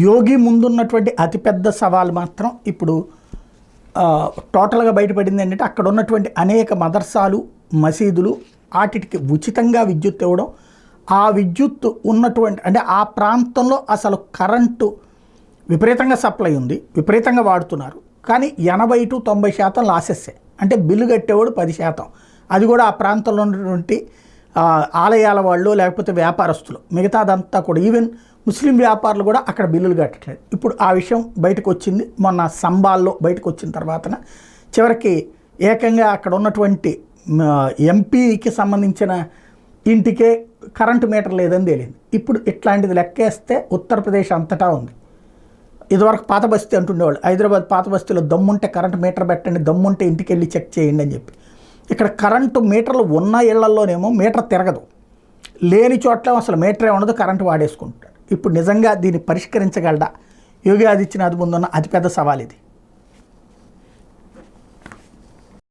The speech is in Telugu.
యోగి ముందున్నటువంటి అతిపెద్ద సవాల్ మాత్రం ఇప్పుడు టోటల్గా బయటపడింది ఏంటంటే అక్కడ ఉన్నటువంటి అనేక మదర్సాలు మసీదులు వాటికి ఉచితంగా విద్యుత్ ఇవ్వడం, ఆ విద్యుత్ ఉన్నటువంటి అంటే ఆ ప్రాంతంలో అసలు కరెంటు విపరీతంగా సప్లై ఉంది, విపరీతంగా వాడుతున్నారు, కానీ 80 to 90% లాసెస్సే. అంటే బిల్లు కట్టేవాడు 10%, అది కూడా ఆ ప్రాంతంలో ఉన్నటువంటి ఆలయాల వాళ్ళు లేకపోతే వ్యాపారస్తులు, మిగతాదంతా కూడా ఈవెన్ ముస్లిం వ్యాపారులు కూడా అక్కడ బిల్లులు కట్టట్లేదు. ఇప్పుడు ఆ విషయం బయటకు వచ్చింది మొన్న సంబాల్లో బయటకు వచ్చిన తర్వాతన చివరికి ఏకంగా అక్కడ ఉన్నటువంటి ఎంపీకి సంబంధించిన ఇంటికే కరెంటు మీటర్ లేదని తేలింది. ఇప్పుడు ఇట్లాంటిది లెక్కేస్తే ఉత్తరప్రదేశ్ అంతటా ఉంది. ఇదివరకు పాత బస్తీ అంటుండేవాళ్ళు, హైదరాబాద్ పాత బస్తీలో దమ్ముంటే కరెంటు మీటర్ పెట్టండి, దమ్ముంటే ఇంటికి వెళ్ళి చెక్ చేయండి అని చెప్పి. ఇక్కడ కరెంటు మీటర్లు ఉన్న ఇళ్లలోనేమో మీటర్ తిరగదు, లేని చోట్ల అసలు మీటరే ఉండదు, కరెంటు వాడేసుకుంటారు. ఇప్పుడు నిజంగా దీన్ని పరిష్కరించగలడా యోగి ఆదిత్యనాథ్ ముందున్న అతిపెద్ద సవాల్ ఇది.